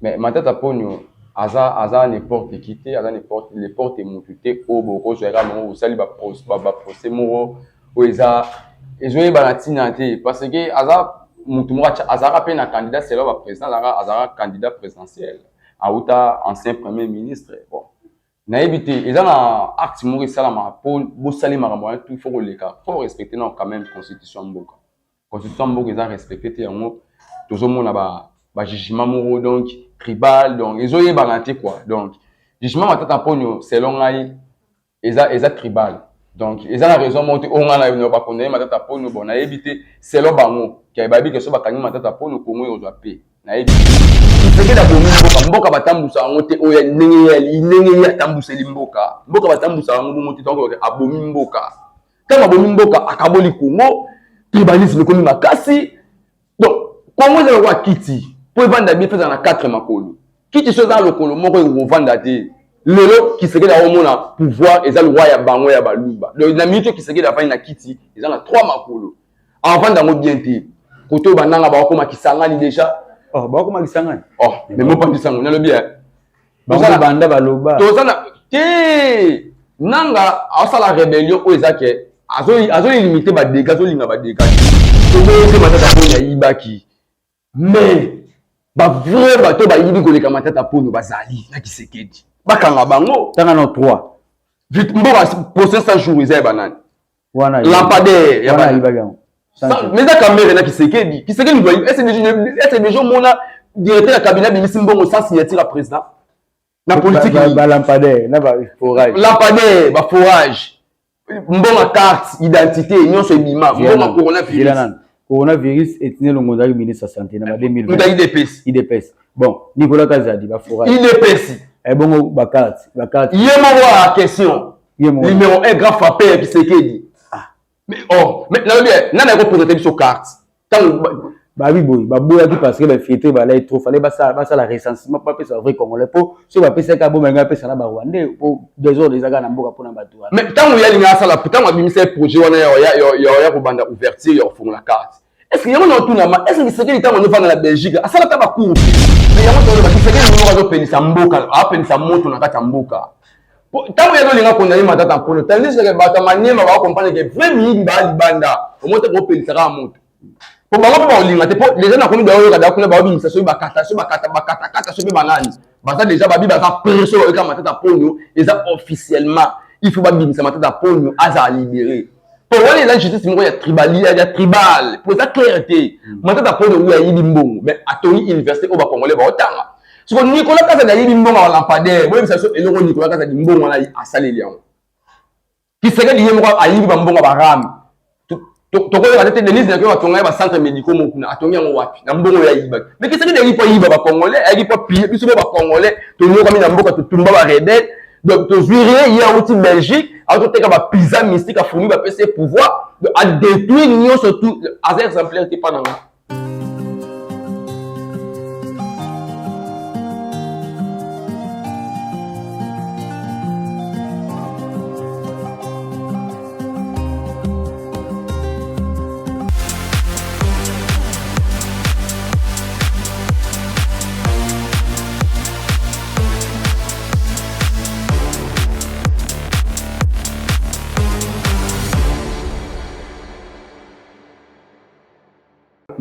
Mais matata ponyo aza n'importe qui te, aza n'importe motuté au boko zoera mo osali ba procès moko o ezoye banatina te parce que aza mutu moko azaka pe na candidat selon ba président azaka candidat présidentiel auta ancien premier ministre bon nayebi te eza na acte moko esalamaka po bosali makambo wana tout il faut koleka faut respecter non quand même constitution mboka constitution mboka eza respecté te yango tozomona ba jugement moko donc tribal donc ezoyebana te quoi donc jugement matata ponyo selon ngai eza tribal donc eza na raison moko te oyo ngai na bakondane matata ponyo bon nayebi te selon bango ke bayebi ke so bakangi matata ponyo kongo ekozwa pe nayebi kiseke na bomi mboka batambusa yango te oyo ndenge ya tambuseli mboka batambusa yango bongo te donc abomi mboka kama abomi mboka akaboli kongo tribalisme ekomi makasi donc kongo ezala kwa kiti po evanda bien feza na 4 makolo kiti so eza lokolo moko ekovanda te lelo Kisekedi aomona pouvoir eza le roi ya bango ya baluba donc na minute Kisekedi afandi na kiti eza na 3 makolo avanda yango bien te koto bananga bakoma kisangani déjà bakoma kisangani mais mo pas kisangani nalobi banda baloba tozana te nanga asala rébellion o ezake azo limiter ba dégâts azo linga ba dégâts to matata ponya yibaki mais ba vrai bato ba yibi koleka matata pono bazali na Kisekedi bakanga bango tanga no 3 vite mboka procès 100 jours ezay banani wana lampadaire ya bana yibagamo mais za caméra na Kisekedi doit est déjà mona directeur ya cabinet bimisi mbongo sans signature à président na politique ba lampadaire na ba forage lampadaire ba forage mbongo carte identité nyonso ebima mbongo coronavirus etine longozaki ministre de santé na 2020 IDPS bon Nicolas Kazadi ba forage IDPS bongo ba carte yemo wa question numéro 1 grand frappeur Kisekedi mais là bien nana ko présenter biso carte tant babi boy baboya ki parce que ba fierté ba là trop fallait ba ça la recensement pas pesa vrai congolais po so ba pesa ka bo menga pesa na ba rwandais po des autres les aga na mboka pona bato mais tant ya linga sala tant abimisa projet wana ya ko banda ouverture ya ko la carte est-ce que yango tout na ma est-ce que c'est tant on va dans la Belgique asala ta ba cour mais yango to ba Kisekedi no bazo penisa mboka apenisa moto na kata mboka tant ya linga condamner matata pono tandis que ba maniema ba comprendre que vraiment ba libanda au moins ko penisa ka moto pour bango ba olinga te po les gens na komi dawo kada kuna ba bimisa so ba kata so be banani baza déjà babi baza presso eka matata ponyo eza officiellement il faut ba bimisa matata ponyo aza libéré pour wala la justice moko ya tribal pour ça clarté matata ponyo ya yibi mbongo mais atoni université au ba congolais ba otanga so Nicolas Kazadi yibi mbongo wa lampadaire bo bimisa so eloko Nicolas Kazadi mbongo na asaleli yango Kisekedi yemo ko ayibi ba mbongo ba ram tokoyo batete Denise na kwa tonga ba centre médicaux mokuna atongi yango wapi na mbongo ya yiba mais Kisekedi yali po yiba ba congolais yali po piller biso ba congolais to nyoka mi na mboka to tumba ba rebelle donc to jurer ya outi Belgique a to teka ba pizza mystique a fourni ba PC pouvoir à détruire l'union surtout à exemplaire qui pas dans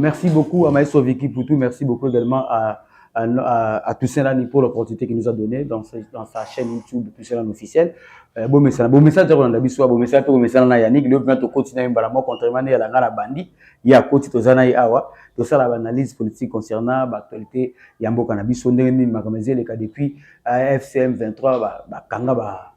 Merci beaucoup à Maestro Vicky Poutou, merci beaucoup également à Toussaint Lani pour l'opportunité qu'il nous a donné dans sa chaîne YouTube Toussaint Lani officielle. Bon message on a biso bon message na Yannick le vient au quotidien balamo contrairement à la ngala bandi il y a côté tozana y awa to ça l'analyse politique concernant l'actualité yambo cannabis on ndenge makamezi le cas depuis FCM 23 ba kanga ba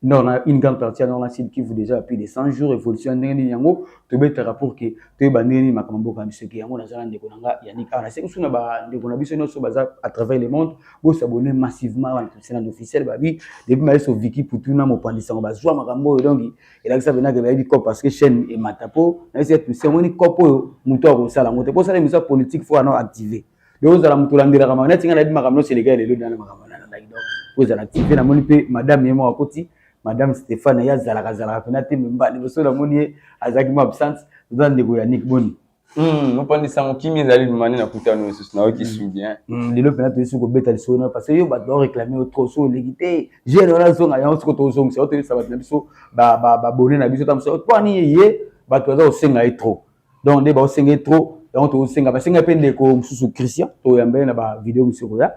non, une grande partie dans la Sud qui vous déjà depuis des 100 jours évolution ndenge yango to betera pour que to bandeni makambo ka biso ki yango na zala ndeko nanga Yannick ana c'est usuna ba ndeko na biso no so baza à travers le monde bo s'abonner massivement à la chaîne officielle babi depuis Maestro Vicky Poutou na mo pandisa ba zwa makambo donc et là ça venait que babi ko parce que chaîne et matapo na c'est tout c'est moni kopo muto ko sala moto pour ça les musiques politiques faut non activer donc za la muto landira kama na tinga na makambo c'est les gars les dans makambo na donc vous allez activer na moni pe madame yemo akoti Madame Stéphane ya zalaka penate memba liboso la moni azaki mo absence dans ndeko Yannick Boni Nous prenons ça qui met à l'humanité à côté de nous, c'est ça qui suit bien. Les autres maintenant tu sur bête al parce que yo ba doit réclamer trop sur l'équité. J'ai la zone à yon ko zone c'est autre ça va na biso ba bonner na biso tam so toi ni yé ba to za osenga trop. Donc des ba osenga trop donc to osenga ba senga pende ko sous Christian to yambe na ba vidéo monsieur Roya.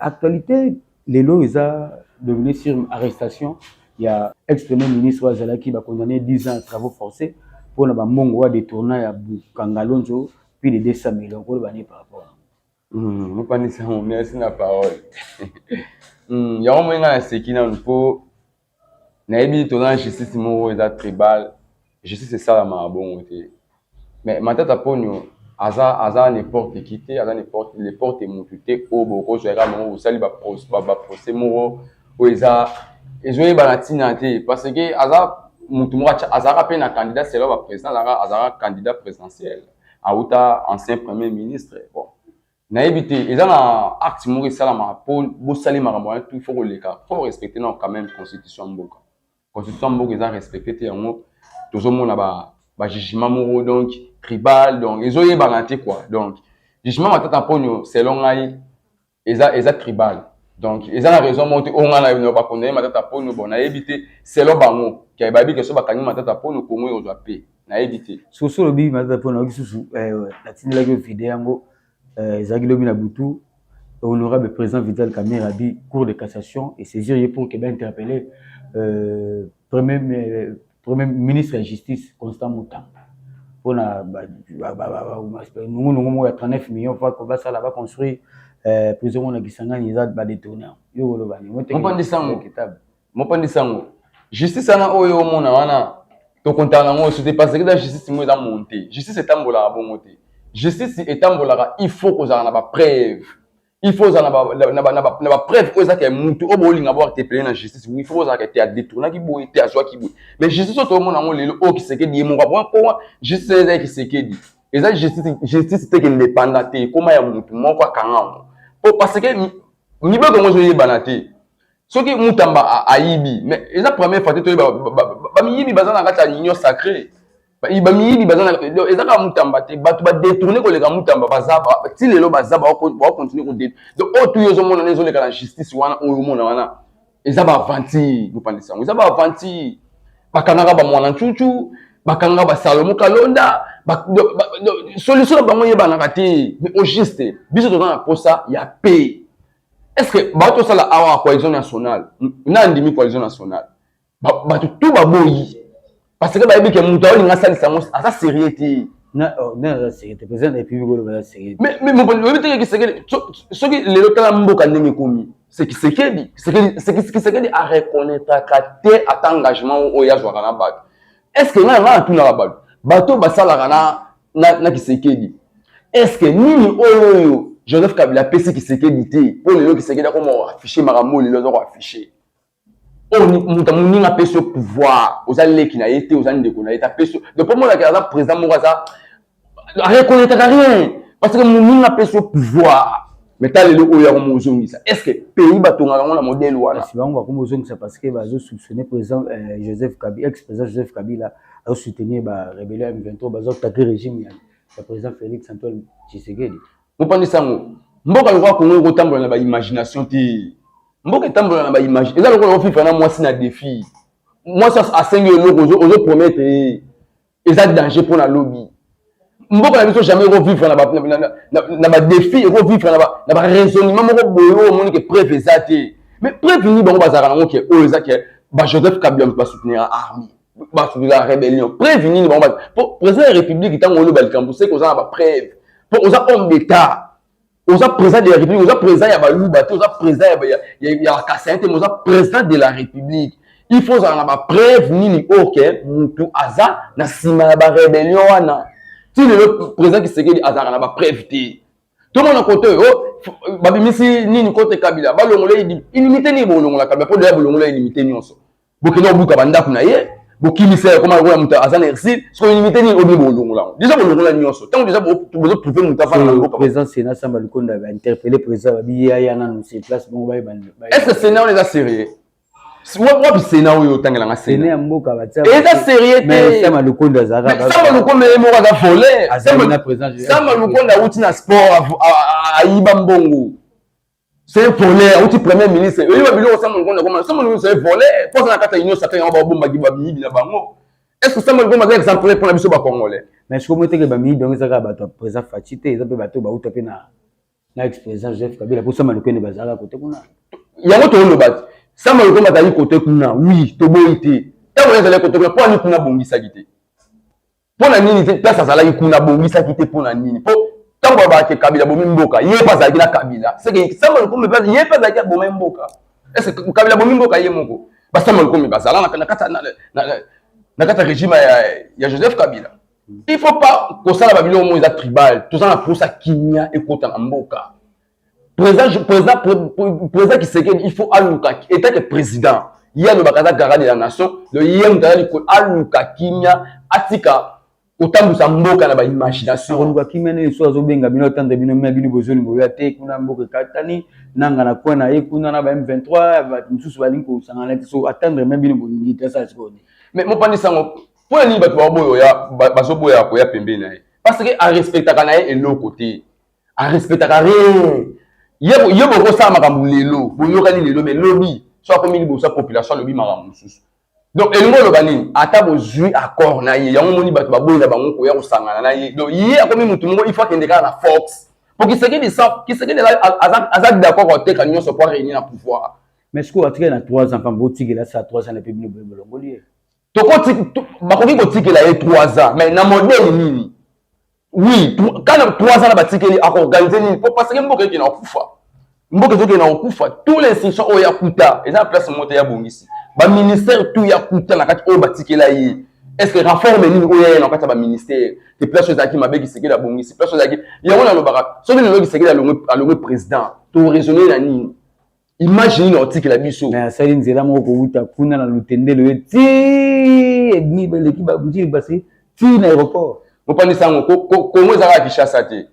Actualité les lois ils a devenu sur arrestation. Il y a ex-premier ministre Wazala qui va condamner 10 ans à travaux forcés pour na ba mongo détourner à Kangalonzo puis les 200 millions pour le banner par rapport. Nous prenons ça, merci la parole. Il y a un moment où qui n'a pas naïbi ton justice mo est tribal. Justice c'est ça la marabon. Mais maintenant pour nous asa n'importe qui te asa n'importe les portes montées au boko je regarde mon sali ba procès mo oeza ezoye banatina te parce que asa mutu mo asa rappel na candidat c'est là président asa candidat présidentiel auta ancien premier ministre bon naïbi te eza na acte mo sala ma pour bo sali makambo tout faut le cas faut respecter non quand même constitution mboka eza respecter te yango tozomona ba jugement moro donc tribal donc ezoye banate quoi donc jugement matata ponyo selon ngai eza tribal donc eza na raison monte onga na no ba condamner matata ponyo bon na éviter selon bango ki ba bi que so ba kangi matata ponyo ko mo yo pe na éviter so le bi matata ponyo ki susu la tinela que vidéo yango ezaki lobi na butu honorable président Vital Kamerhe a dit cour de cassation et saisir pour que ben interpeller premier ministre de la justice Constant Moutam pour na nous a 39 millions fois qu'on va ça là-bas construire prison na Kisangani za ba détourner yo lo bani mo pandi sango justice ana oyo mona wana to kontana ngo c'était parce que la justice mo za monter justice etambola bon monter justice etambola il faut qu'on a ba preuve il faut na ba preuve ko za ke mutu obolinga bo te plaindre na justice il faut za ke te détourner ki boye te azwa ki boye mais justice to mona ngo lelo o ki sekedi mo ba ko justice eza ki sekedi eza justice te ke indépendant te koma ya mutu moko akanga parce que ni ba ko zo yebana te soki mutamba aibi mais eza première fois te ba miyibi bazana kata union sacrée ba miyibi bazana eza ka mutamba te ba détourner ko leka mutamba bazaba ti lelo bazaba ba continuer ko détourner donc o tu yozo mona nezo leka la justice wana o mona wana eza ba avanti vous pensez ça eza ba avanti bakanga ba mwana chuchu bakanga ba Salomo Kalonda solution ba moye bana kati mais au juste biso to na posa ya paix. Est-ce que bato sala awa cohésion nationale na ndimi cohésion nationale bato tout baboyi parce que ba yebi ke muta olinga sali sango asa sérieux na sérieux président et puis ngolo ba sérieux mais mon bon yebi te ke sérieux soki le local mboka ndenge komi c'est qui sekedi a reconnaître kate at engagement o ya zwa kana bato est-ce que na tout na bato basala na kisekedi est-ce que nini oyo Joseph Kabila PC qui s'est édité pour les gens qui s'est édité comme affiché maramou les gens affiché on mutamu n'a pas ce pouvoir aux allées qui n'a été aux années de qu'on a été péso de pour moi la président Mouraza reconnaître rien parce que mon n'a pas ce pouvoir mais t'as les oya comme ozongi ça est-ce que pays batonga on la modèle wala si bango comme ozongi ça parce que bazo soupçonner président Joseph Kabila ex-président Joseph Kabila a soutenu ba rébellion M23 bazo attaquer régime ya président Félix Antoine Tshisekedi. Vous pensez ça mboka le roi Congo kotambola na ba imagination ti mboka tambola na ba image eza le roi fifa na moi si na défi moi ça a 5 euros ozo promettre eza danger pour la lobby mboka na biso jamais revivre na ba défi revivre na ba raisonnement moko boyo moni que preuve ezate mais preuve ni bango bazaka nango ke o ezake ba Joseph Kabila ba soutenir armée ba soutenir la rébellion preuve ni bango pour président de la République tango lo ba likambo c'est ko za ba preuve pour aux hommes d'État, aux présidents de la République, aux présidents de la République, aux présidents de la Cassette, aux présidents de la République. Il faut avoir preuve ni ok, tout hasard, na sima ba rébellion wana. Si le président qui se dit hasard na ba preuve té. Tout le monde côté oh babimisi ni côté Kabila, ba longolé illimité ni bo longola Kabila, pour de longolé illimité nyonso. Bokeno buka banda kuna ye. Bokimisa comme on muta azan exil ce qu'on limite ni obi bolongola déjà bolongola nyonso tant déjà besoin trouver muta fa na le président Sénat Samba Lukonda va interpeller président Babi ya na sur place bon ba est-ce que Sénat on les a sérieux Wapi scénario otangela nga Séné mboka batia. Et ça sérieux mais Sama Lukonda Zara. Sama Lukonda mo ka voler. Sama Lukonda uti na sport a yiba mbongo. C'est un voleur, uti premier ministre. Et il va Sama Lukonda comme Sama Lukonda c'est voleur. Pour ça na kata union sacrée on va bomba giba bibi na bango. Est-ce que Sama Lukonda est exemplaire pour la biso ba congolais? Mais je comment te que ba mi donc ça ka ba président Fatité, ça peut bato ba uta pe na ex-président Joseph Kabila pour Sama Lukonda bazara côté kuna. Yango to lo bat. Sama Lukonda tali côté kuna, oui, to boité. Tant on est côté kuna, pour ni kuna bongisa kité. Pour na nini place azala kuna bongisa kité pour na nini? Pour tant on va que Kabila bomi mboka, yé pas za kila Kabila. C'est que Sama Lukonda pas yé pas za kila bomi mboka. Est-ce que Kabila bomi mboka yé moko? Ba Sama Lukonda bazala na kata régime ya Joseph Kabila. Il faut pas que ça la Babylone au moins tribal, tout ça na pour ça kinya et kota na mboka. Président qui sait qu'il faut aluka état que président il y a le bakaza gara de la nation le yem tali ko aluka kinya atika otambusa mboka na ba imagination aluka kinya ne so azobenga bino tande bino me bino bozoli ngoya te kuna mboka katani nanga na kwa na ye kuna na ba M23 ba msusu balinko sangana so attendre même bino bolingi ça sikoni mais mon pani sango pour ni ba to boyo ya baso boya ko ya pembeni na parce que a respecta kana et l'autre côté a respecta rien yebo ko sa makambu lelo boyokani lelo mais lobby soit comme il bo sa population lobby makambu susu donc elingo lo banini ata bozui accord na ye yango moni bato baboyi na bango ko ya ko sangana na ye donc ye akomi mutu mongo il faut qu'il déclare la force pour qu'il se que azak d'accord ko te kanyo so pour réunir na pouvoir mais ce qu'on a tiré na 3 ans quand botiki là ça 3 ans na pebino bolongoli to ko bakoki ko tikela ye 3 ans mais na modèle nini. Oui, quand 3 ans, on a organisé, parce que Mboka est en Koufa. Mboka est en Koufa. Tous les institutions ont Yakuta. Et ça, place monter à Bongisi. Le ministère, tout Yakuta, la carte au Batike là. Est-ce que renforme les lignes au ministère? Les places qui m'a dit que c'est la Bongisi. Place qui il y a un barak. Sauf que le qui c'est le président. Tout raisonner la ligne. Imaginez l'article la biso. Mais ça, il y a un mot que kuna na lutende le ti. Et ni l'équipe a bougé passé. Ti l'aéroport. Vous pensez que comment ça va Kinshasa te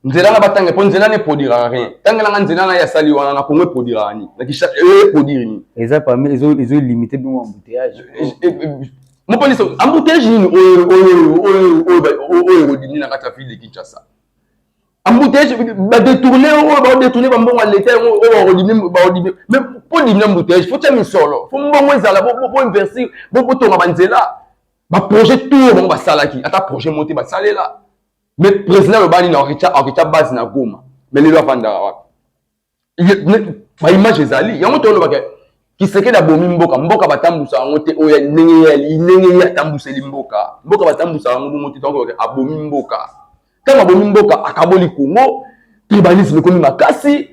nzela na batanga po nzela ne produira rien tanga na nzela na ya sali wana na Congo produira ni na Kinshasa produire ni eza parmi les autres limité bien embouteillage mon pensez embouteillage ni ni na kata ville de Kinshasa embouteillage ba détourner ba mbongo l'état mais pour diminuer embouteillage faut tirer solo faut mbongo ezala pour investir pour tonga banzela ba projet tout bon ba salaki ata projet monté ba salé là mais président le bani na oricha base na Goma mais les lois vanda ba image ezali yango to lo ba ki seke da bomi mboka batambusa ngote oya nenge ya tambuseli mboka batambusa ngo monté donc abomi mboka kama bomi mboka akaboli Congo tribalisme komi makasi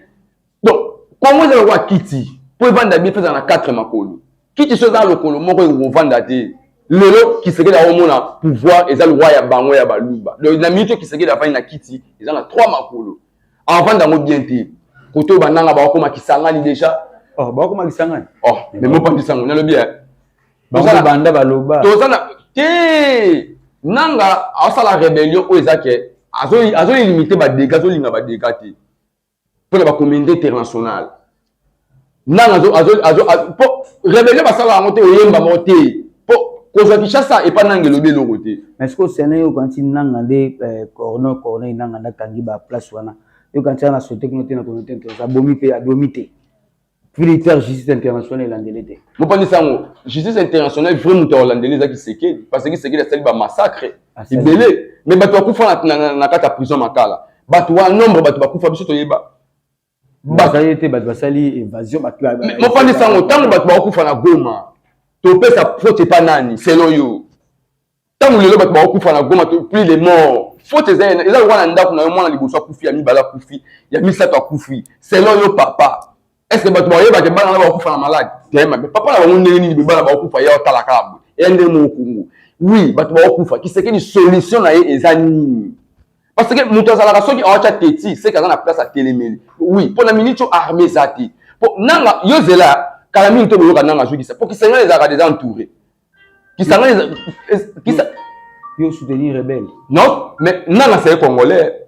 donc Congo za kwa kiti pour vendre bien fait na 4 makolo kiti so za lokolo moko ngo vanda te lelo qui serait là au monde pouvoir et ça le roi ya bango ya baluba donc na minute qui serait la fin na kiti ils ont 3 makolo avant d'ango bien te koto bananga ba ko makisangani déjà oh ba ko makisangani oh mais mo pas kisango na le bien ba banda baloba to sana te nanga asala rébellion o ezake azo limiter ba dégâts zo linga ba dégâts te pour la communauté internationale nanga azo pour rébellion ba sala ngote oyemba moté Kinshasa et pas nangelo be lokote. Mais ce que c'est né quand il nangande corner nanganda kangi ba place wana. Yo quand il na sauté que na communauté ça bomi pe adomité. Militaire justice internationale landelete. Mo pas ni sango justice internationale vraiment to landeleza ki seke parce que seke la sali ba massacre. Ibele mais bato bakufa na kata prison makala. Bato wa nombre bato bakufa biso to yeba. Basali bato basali évasion bato. Mo pas ni sango tango bato bakufa na Goma. To pe sa faute pas nani selon yo tant le loba ba okufa na Goma plus les morts faute eza wana ndako na yo mwana liboso akufi ya mibala akufi ya misato akufi selon yo papa est-ce que bato ba yeba ke bana ba okufa na malade tema papa na bango ndeni ni bana ba okufa ya otala kabu ende mo kungu oui bato ba okufa ki seke ni solution na ye eza nini parce que muto azala soki awacha teti c'est que na place à télémeli oui pour la minute armée zati pour nanga yo zela kala mingi to boyoka nanga soki ça pour qu'ils s'engagent les des entourés qui s'engagent yo soutenir rebelle non mais nanga c'est congolais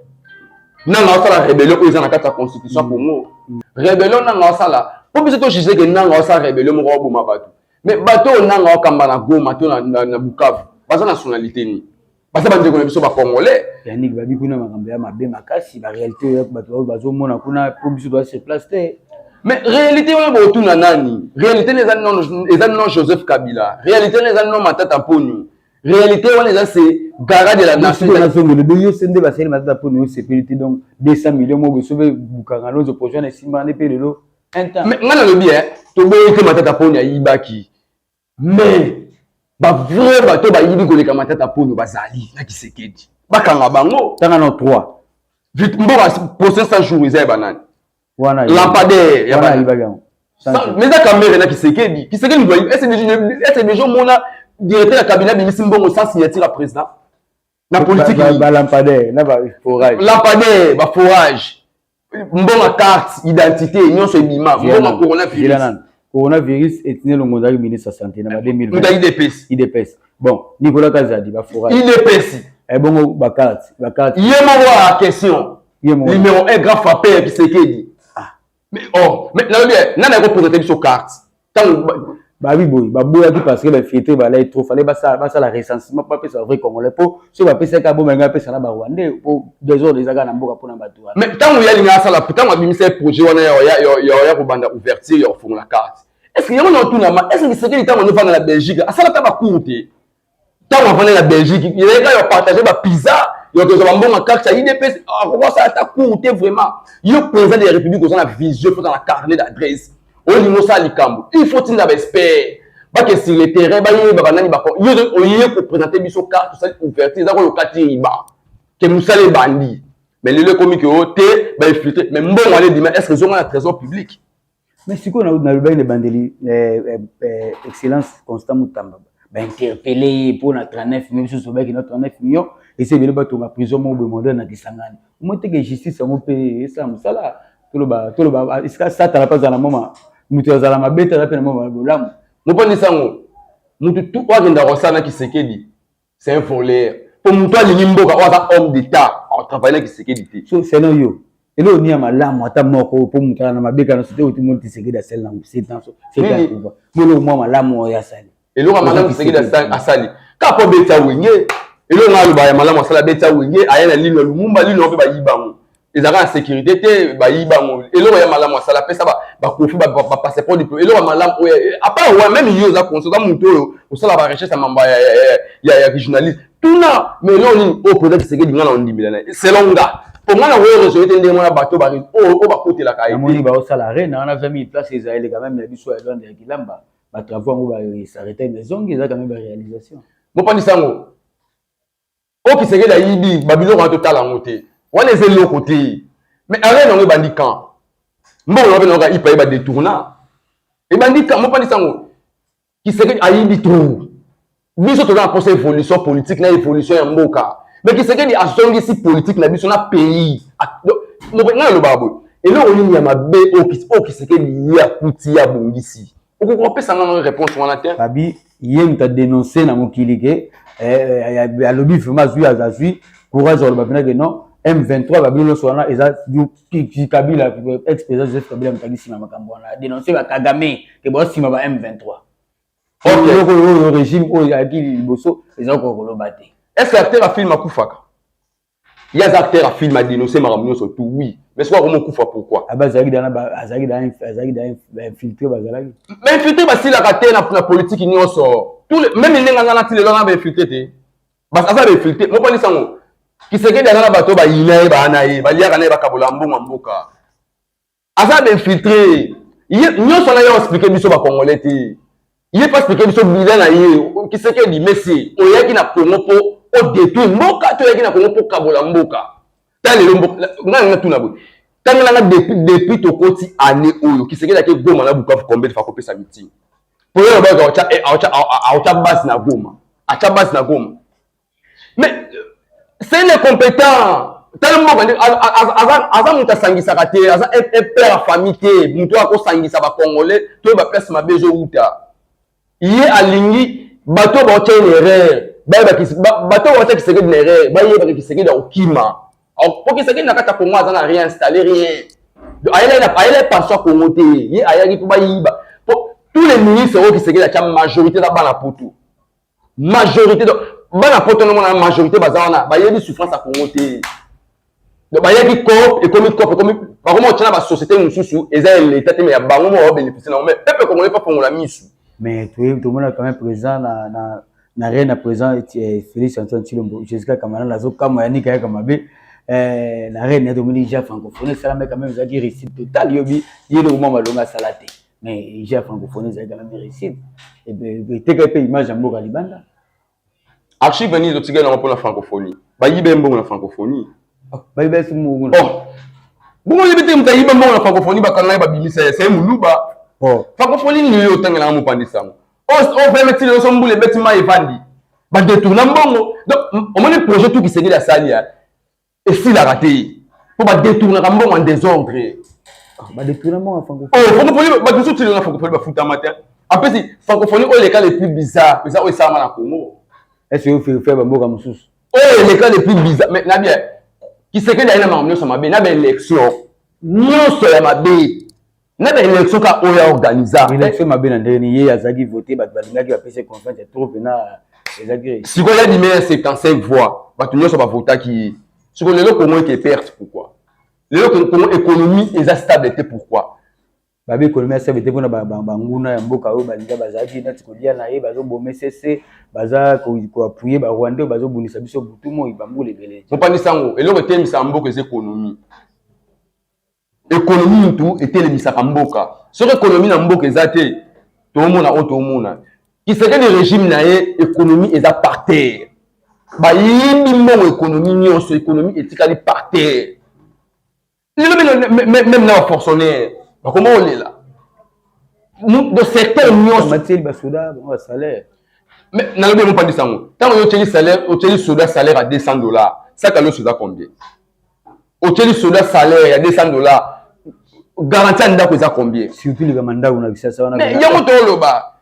nanga osala rébellion ils en a kata constitution Congo rébellion nanga osala Pour que tu sais que nanga ça rébellion mo ko boma bato. Mais bato nanga o kamba na Goma to na Bukavu. Basa nationalité ni. Basa bande ko biso ba congolais. Yannick babi kuna makambo ya mabe makasi ba réalité ya bato bazo mona kuna pour biso doit se placer. Mais réalité on ba otuna nani? Réalité les non Joseph Kabila. Réalité les non Matata Ponyo. Réalité on les c'est gara de la nation. Le bio sende ba sel Matata Ponyo sécurité donc 200 millions mo be sauver bukanga nos opposition et simba ne paye lo. Mais ngana le bien to boye que Matata Ponyo yibaki. Mais ba vrai bato ba yibi ko le Matata Ponyo bazali na Kisekedi. Bakanga bango tanga no 3. Vite mboka procès 100 jours izai banani. Lampadaire ya bana libagango. Mais ça caméra na Kisekedi doit est-ce déjà mona directeur de cabinet bimisi mbongo sans signature à président. Na politique ba lampadaire na ba forage. Lampadaire ba forage. Mbongo carte identité nyonso ebima mbongo coronavirus etine longonzaki ministre santé na 2020. Muta IDPS. Bon, Nicolas Kazadi ba forage. IDPS. Bongo ba carte. Yemo wa question. Numéro 1 grand frappeur Kisekedi. Mais là bien, nana ko présenter sur carte. Tant bah oui boy, bah boy qui parce que ben filtré bah là trop fallait bah ça la recensement pas ça vrai congolais pour so ba pesa ka bo menga pesa na ba Rwandais pour des autres les aga na mboka pour na bato. Mais tant ya linga ça la putain ma bimise projet wana ya ko banda ouverture ya fond la carte. Est-ce que yamo na tout na est-ce que c'est que tant on va dans la Belgique, à ça la ba courte. Tant on va dans la Belgique, il y a partager ba pizza. Il y a des gens qui ont carte, il y a des gens qui courte vraiment. Il y a président de la République qui a la vision, dans la carnet d'adresse. Il faut qu'il y ait des experts. Parce que sur le terrain, il y a des gens qui présenter des cartes, ouvertes, il y a des gens qui sont les bandits. Mais les comiques ont été filtrés. Mais bon, on va dire, est-ce qu'ils ont un trésor public? Mais si on a le bain de bandeli, excellence constant Moutamba. Interpellé pour notre 39 millions, sur notre 39 millions, et c'est bien que ma prison m'a demandé à Kisangani. Moi, tu as justice à mon pays, ça me sala. Tout le bas, est-ce que ça t'as pas dans la moment? Nous te allons ma bête à la peine, moi, l'âme. Mon pas ça, nous tout quoi que dans ça qui s'est dit, c'est un voleur. Pour nous, toi, les nimbo, homme d'État, en travaillant qui s'est dit. C'est non yo. Et là, on y a ma lame, on t'a mort pour nous faire ma bête à c'était où tout le monde s'est dit à celle-là. C'est dans ce. C'est un pouvoir. Moi, ma lame, on y a sali. Et là, madame qui s'est dit à sali. Quand on bête à wingé, et là, on a le bail, madame, on s'est bête à wingé, à la ligne, le Lumumba, l'île, on peut y bang. Ils ont la sécurité, y bang. Et là, on a madame, on s'est la paix, ça va confier, va passer pour diplôme. Et là, madame, après, ouais, même il y a un dans mon tour, on s'est la recherche, ça m'a il y a des journalistes. Tout là, mais là, on dit, oh, peut-être que c'est que nous on dit, c'est long, gars. Pour moi, on a reçu des mots à bateau, on va côté la caille. On dit, bah, au salarié, on a jamais mis place, ils allaient quand même, il y a du soin de Kilamba. Les travaux, on va s'arrêter, mais on a quand même une réalisation. Moi, pas dit ça, moi. Oh, qui c'est que la Yidi, Babylone va total en côté. On est zéro côté. Mais arrête, on est bandit quand. Moi, on va y payer des tournants. Et bandit quand, moi, pas dit ça, moi. Qui c'est que la Yidi trop. Nous sommes dans la évolution politique, la évolution en Moka. Mais qui c'est que l'association ici politique, la mission a pays. Moi, pas le babou. Et là, on y a ma bé, qui c'est que l'IA Poutia Bongisi. Vous comprenez ça dans la réponse on a terre. Fabi, hier t'a dénoncé dans mon kilige, à lobby vraiment zui à zui, courage sur le babina que non, M23 babino sur là, et ça du Kabila, ex-président Joseph Kabila m'a dit si ma camboana, dénoncé à Kagame que bon si ma M23. Ok. Le régime où a qui bosso, ils ont encore le batté. Est-ce que l'acteur a filmé Koufaka? Il y a des acteurs à film à dénoncer ma réunion surtout, oui. Mais c'est quoi comment Koufa pourquoi? Ah bah Zagui dans infiltré Bazalagi. Mais infiltré bah si la raté la politique il y a sort. Tous les même les gens les gens infiltré. Bah ça va infiltré. Moi pas dit ça moi. Qui c'est que dans la bateau bah il est bah anaï bah liya kana bah kabolambo mamboka. Asa infiltré. Il y a sont là expliquer biso ba congolais té. Il est pas expliquer biso bilan na yé. Qui c'est que dit Messi, on y a qui na Congo pour au détruit mboka to yaki na Congo pour kabola mboka tali le mboka ngana tuna bo tanga na depuis to koti année oyo ki sekela ke Goma na Bukavu combien de fois kopesa meeting pour yo ba acha base na Goma mais c'est incompétent tellement aza muta sangisa kate aza père à famille te muto ako sangisa ba congolais to ba pesa mabezo uta yé alingi bato ba tient une erreur bateau va qui serait derrière, qui serait dans Kima. Alors pour qui serait n'a pas pour moi, ça n'a rien installé rien. Il a pas ça Congo te. Il a qui pour yiba. Tous les ministres qui se la majorité là-bas la poto. Majorité de bana poto non la majorité bazana ba yebi souffrance à Congo te. Donc ba yebi corps économique par comment tu na ba société mususu eza l'état mais ya bango mo bénéficier non mais peuple congolais pas pour la misu. Mais tout le monde est quand même présent na rien à présent Félix Antoine Tshilombo Jessica Kamara nazo kama yani kaya kama be na rien ya domini ja francophone ça mais quand même ça qui réussite total yobi yelo mo malonga salate mais ja francophone ça quand même réussite et ben te ka image mboka libanda Archive venir de tiger pour la francophonie ba yibe mbongo na francophonie ba yibe sumu oh bongo yibe te mtayiba mbongo na francophonie ba kana ba bimisa c'est muluba oh francophonie ni yo tangela mo pandisa mo on fait mettre le sombule bâtiment evandi ba détourner mbongo donc on a un projet tout qui s'est la salia et s'il a raté pour ba détourner mbongo en désordre ba détourner mbongo en francophonie oh francophonie ba tout sur la francophonie ba fouta matin après si francophonie oh les cas les plus bizarres ça oh ça na Congo est-ce que vous faites mbongo mususu oh les cas les plus bizarres mais na bien qui s'est que na mamno ça mabe na ba élection non c'est ma bé na ba élection ka oya organiser élection mabe na ndeni ye azaki voter ba balingaki ba pese confiance trop pena ezaki si ko ya di mais 75 voix ba tout ça ba voter qui si ko le Congo qui perte pourquoi le Congo économie et stabilité pourquoi babe économie stabilité pona banguna ya mboka oyo balinga bazaki na tikolia na ye bazo bomé cc baza ko appuyer ba Rwanda bazo bonisa biso butu mo ibango lebele compagnie sango eloko temisa mboka les économie économie tout était les misaka mboka sur économie na mboka ezate to mona qui serait le régime na économie eza par terre ba yimbi mbongo économie nyonso économie etikali par terre même na fonctionnaire ba comment on est là de secteur nyonso matière basoda bon salaire mais na lobi mo pandisa ngo tant yo teli salaire o teli soda salaire à $200 ça ka lo soda combien o teli soda salaire à $200 garantie à ndako eza combien surtout les mandats on a vu ça wana mais yango to loba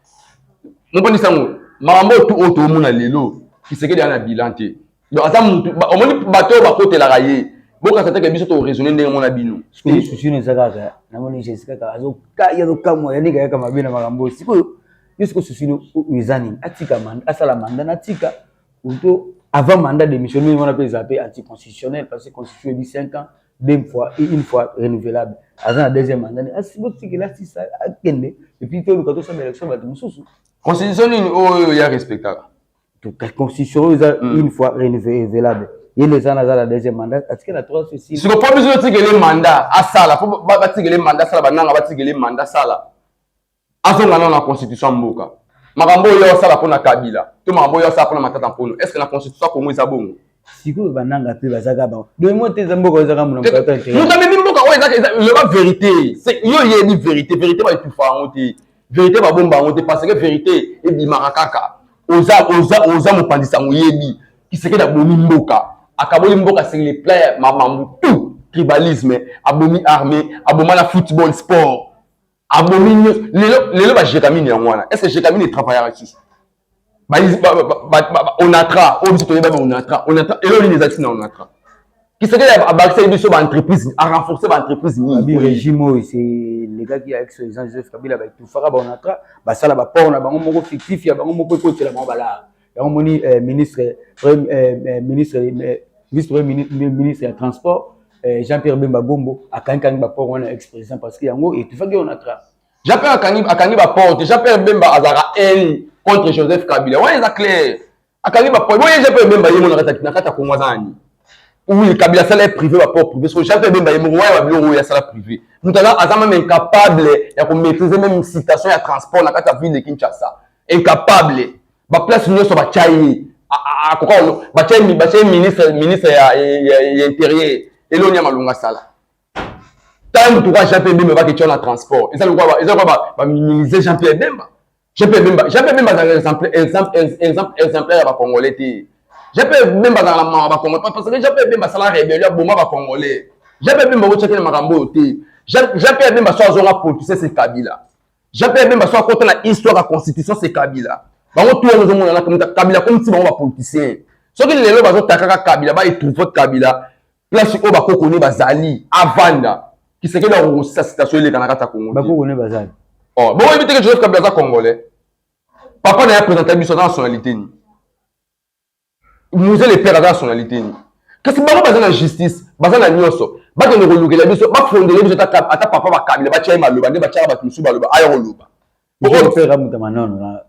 mo pandisa ngo mambo tout auto mona lelo qui se que na bilan te donc asa mutu o moni bato ba kotela raye boka sataka biso to raisonner ndenge mona bino susu ne zakaka na moni Jessica ka azo ka ya kamo ya nika ya kama bina makambo siko yusko susu uzani atika manda asala manda na tika auto avant mandat de mission nous on appelle ça anticonstitutionnel parce que constitué dit 5 ans une fois renouvelable avant la deuxième mandat asibo tiki là si ça akende et puis tout le quand ça élection ba mususu constitution ni o ya respectable tout constitution une fois renouvelable il les a la deuxième mandat est-ce que la troisième c'est si ko pas besoin de tirer les mandats à sala pour ba tirer les mandats sala bananga ba tirer les mandats sala azonga na constitution mboka makambo yo sala pona Kabila to makambo yo sala pona Matata Mpono est-ce que la constitution Congo eza bongo siko bananga pe bazaka ba de mo te mboka ezaka mona mboka te nous tambi mboka o ezaka le vérité c'est yo ye ni vérité ba tu fa honte vérité ba bomba honte parce que vérité e bi marakaka oza mo pandisa mo yebi qui se que da bomi mboka akaboli mboka c'est les plans mamambu tout tribalisme abomi armée aboma la football sport abomi lelo ba jekamine yango est-ce que jekamine travaillera ici on atra on et là les actions on atra qui serait à bâtir biso ba entreprise à renforcer ba entreprise ni régime c'est les gars qui avec les gens Joseph Kabila ba tout fera ba on atra ba sala ba port na bango moko fictif ya bango moko ko tela ba la yango moni ministre vice-premier ya transport Jean-Pierre Bemba Gombo akangi ba port on ex-président parce que yango et tout fera on atra Jean-Pierre akangi ba port Jean-Pierre Bemba azara haine contre Joseph Kabila ouais c'est clair akangi ba port ouais Jean-Pierre Bemba yemo na kata ko ngwazani oui Kabila salaire privé ba port privé parce que Jean-Pierre Bemba yemo ouais ba bilo ya salaire privé mutala azama même incapable ya ko maîtriser même citation ya transport na kata ville de Kinshasa incapable ba place nyonso ba chai akoko ba chai ministre ya intérieur elonia malunga sala tant tout Jean-Pierre Bemba va que na transport et ça quoi ba minimiser Jean-Pierre Bemba Jean-Pierre Bemba exemplaire ba congolais ti Jean-Pierre Bemba dans la main ba congolais parce que Jean-Pierre Bemba sala rébellion bomba ba congolais Jean-Pierre Bemba ko checker makambo ti Jean-Pierre Bemba soit zonga politicien c'est Kabila Jean-Pierre Bemba soit contre la histoire la constitution c'est Kabila bango tout nous mona comme Kabila comme si bango ba politicien ce qui lelo bazo takaka Kabila ba trouve Kabila place o ba kokoni bazali avanda qui c'est que dans sa citation les Kanaka Congo. Bako connaît bazal. Oh, bon éviter que Joseph Kabila congolais. Papa n'a présenté une nationalité ni. Nous les pères de la nationalité ni. Qu'est-ce que bako bazal la justice, bazal la nyonso. Bako ne relouquer la biso, bako fonder les biso ta papa ba Kabila ba tia maloba, ba tia ba musu baloba, ayo loba. Ko père mutamanono.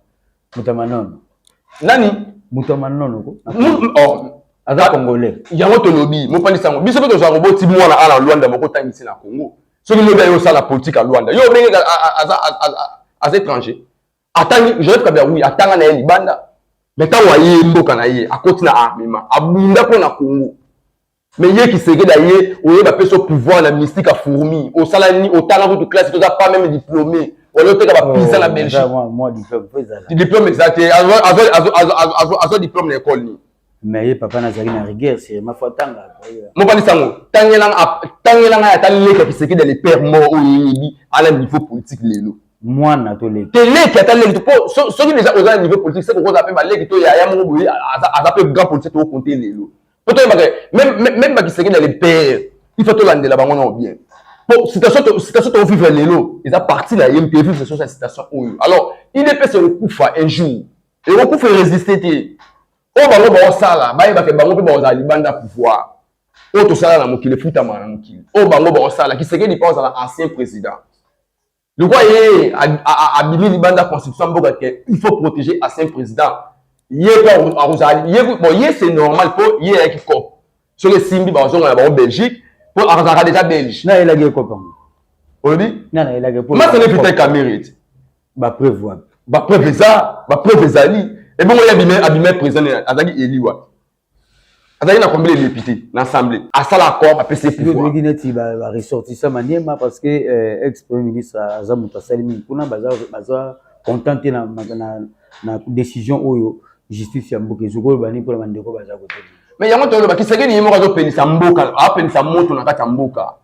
Nani? Mutamanono ko. Oh, aza congolais. Yango to lobi, mo pali sango. Biso pe to za robot mwana ala Luanda moko tangisi na Congo. Ce qui lobi yo sala politique à Luanda. Yo bengi à étranger. Attends, Joseph Kabila oui, attends na libanda. Mais tant wa ye mboka na ye, akoti na armement, abunda ko na Congo. Mais ye qui serait d'ailleurs, oye ba peso pouvoir la mystique à fourmi, au salani, au talent de classe, tu n'as pas même diplômé. On a été capable de pisser la Belgique. Moi diplôme, diplôme exact. Azo diplôme l'école ni. Mais papa n'a jamais rigueur, c'est ma foi tanga. Mon papa sango, tangelang ya taleka qui serait dans les pères morts au à la niveau politique lelo. Moi na to le. Télé qui a taleka pour ceux qui déjà au niveau politique, c'est qu'on appelle balé qui to ya mon boui, à peu grand politique au compter lelo. Même qui serait dans les pères, il faut te lander là-bas on bien. Bon, citation au vivre l'élo, ils ont parti la MPF sur cette citation. Alors, il est fait sur le coup un jour. Et le coup fait résister. Oh, bah, ça là, bah, il va faire libanda pouvoir. Oh, tout ça là, il est foutu à moi. Oh, bah, ça là, qui c'est qu'il pense à l'ancien président. Le quoi, il a abîmé libanda constitution, il faut protéger l'ancien président. Il est c'est normal pour il est qui cop. Sur les Simbi, bah, on a en Belgique. Pour arranger déjà belge. Na il a gagné quoi? Odi? Na il a gagné. Moi c'est le putain qui mérite. Ba preuve. Ba preuve ça, ba preuve zali. Et bon il a abîmé président Azali Eliwa. Azali na combien de députés dans l'assemblée. À ça l'accord, à PC pouvoir. Le Guinée va ressortir ça manièrement parce que ex-premier ministre Azamuta Salimi kuna baza contenté na décision oyo justice ya mboka ezoko bani pour la mandeko baza côté. Mais yango tolo ba kiseke ni mo kazo penisa mboka a penisa moto na kata mboka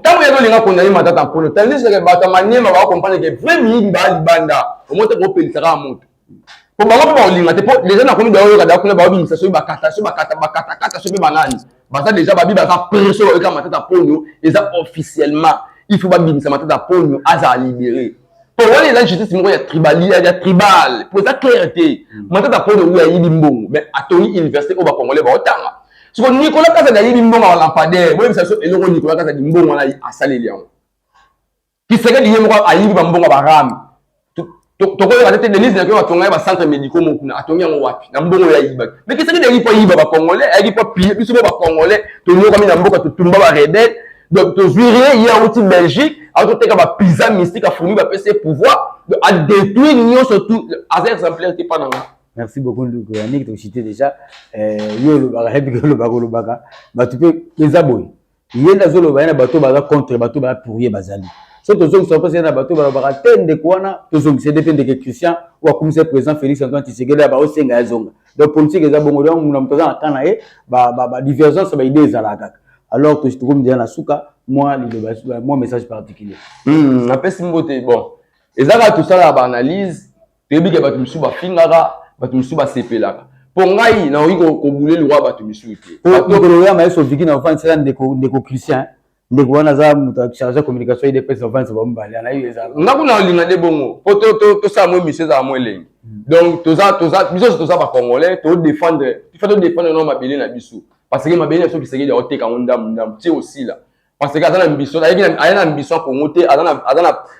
tango yazo linga kondani matata polo tandis que ba tamanyema ba comprendre que vraiment ba libanda o moto ko penisa ka moto po ba ko linga te po les gens na komi ba yo kada kuna ba obimisa so ba kata so be banani baza déjà ba bi baza presso o ka matata polo eza officiellement il faut ba bimisa matata polo aza libéré. Pour la justice, il y a tribal, pour sa clarté. Maintenant, pour le Yibimbo, mais à Tony Université, au Congolais, parce que Nicolas Kazan a Yibimbo à lampadaire, oui, ça et le Nicolas Kazan a Yibimbo à Salélian. Qui serait lié à Yibimbo à Ram. Tu connais la tête de Denise, il y a un centre médical à Tony en Wapi, dans Bongo Yaïba. Mais qui serait des Yiba Congolais, il n'y a pas pire, puis c'est pas Congolais, tout le monde a mis dans Boka, tout le monde a redé. Donc, tu verrais, il y a aussi Belgique, alors que tu as un pizza mystique à fournir, à ses pouvoirs, à détruire, surtout, à cet exemplaire qui est pas dans. Merci beaucoup, Yannick, tu as cité déjà. Yo, le baga, tu peux, les abonnés. Il y a des gens qui ont bateau contre bateau pour y bazali. Si tu as un peu de bateau, tu as un de quoi, tu as c'est dépend de Christian, ou comme c'est président Félix Antoine Tshisekedi, là, au Sénégal, donc politique, les abonnés, on a besoin de divergence, ça idée à la gag. Alors que je trouve bien la souka, moi message particulier. Après c'est bon. Et ça tout ça la analyse, tu dis que tu me suis ba fingara, tu me suis ba sepela. Pour ngai na ko bouler le roi ba tu me suis. Pour le roi mais so viki na enfant c'est ndeko Christian, ndeko wana za muta charger communication et des presse enfant c'est ba mbali na yo eza. Ngaku na linga de bongo. Po to ça moi monsieur za moi lengi. Donc tout ça biso tout ça ba congolais, tu défendre, tu fais défendre non mabele na biso. Parce que ma bien sûr qui c'est qu'il a été quand on tu aussi là parce que dans l'ambition il y a une ambition pour monter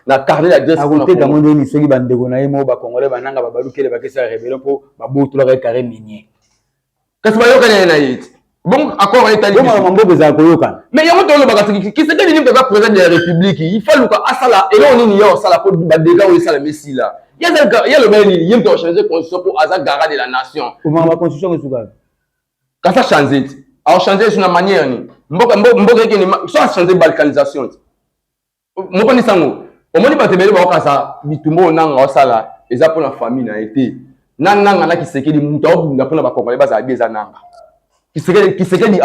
na carnet d'adresse pour monter quand on dit ceux qui bandeko na mo ba congolais bananga ba balukele ba kesa rebellion pour ba boto la carré minier qu'est-ce que yo kana na yit bon accord état bon mambo beza ko yoka mais yango to lo ba qui c'est que ni ba président de la république il faut luka asala et là on ni yo sala pour ba dégâts ou ça le messi là il y a le ben il faut changer constitution pour azar garant de la nation comment la constitution est souga. Quand ça change, alors changer sur la manière ni, mboka qui ni, soit changer balkanisation. Mon connais sango, au moins il va te mettre au casa, bitumbo nanga osala, et ça pour la famille na été. Nanga na qui se qui di muto, na pour la bakongolais basa abeza nanga. Qui se qui di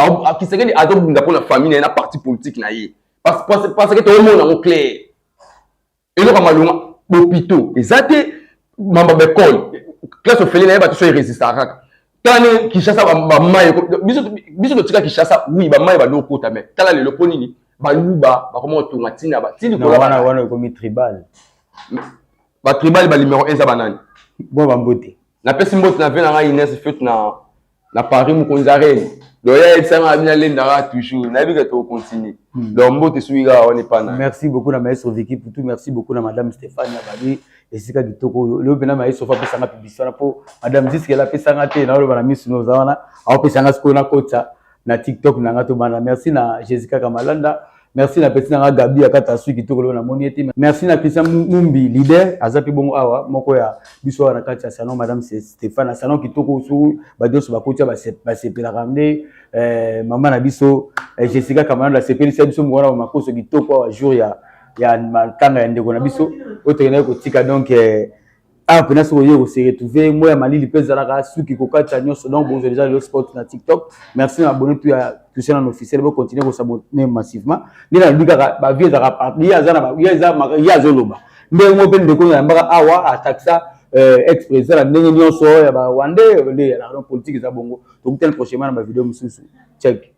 adobe na pour la famille na parti politique na yé. Parce que tout le monde est clair. Et là comme malunga, hôpitaux, exacté, mamba bekol, classe au félin na ba tout ça résistant. Tane Kishasa ba mai biso tika Kishasa oui ba mai ba loko ta mais tala le lopo nini baluba bakoma otunga tina batini Non, wana comme tribal. Ba tribal ba numéro 1 za banani. Bon bambote. Na pesi mbote na vena nga Inès fait na Paris Mukonzarene. Donc yaetsanga abina lendara toujours. Na bika to continuer. Donc mbote suiga on est pas na. Merci beaucoup na maestro Vicky Poutou, merci beaucoup na madame Stéphanie Abali. Esika kitoko le bena maestro fa pesa nga publicité po madame Ziske la pesa nga te na lo bana misu no zawana. A pesa nga sko na kota na TikTok na ngato bana. Merci na Jessica Kamalanda. Merci na petit na Gabi akata sui kitoko na moniete. Merci na Christian Mumbi leader azapi bongo awa moko ya biso na kati ya salon madame Stéphane salon kitoko su ba doso ba kotia ba se pela ramne maman na biso Jessica Kamalanda se peli biso mwana wa makoso kitoko wa jour ya matanga ya ndeko na biso otengena ko tika donc pena so yo se retrouver moi ya malili pesa la suki ko kata nyonso donc bon déjà le sport na TikTok. Merci na abonné tout ya tout ça en officiel pour continuer à s'abonner massivement ni na bika ba vie za parti ya za na ba ya zoloba ndenge mo pen de ko na mbaka awa ataxa express la ndenge nyonso ya ba wande le la politique za bongo donc tel prochainement na ba vidéo mususu check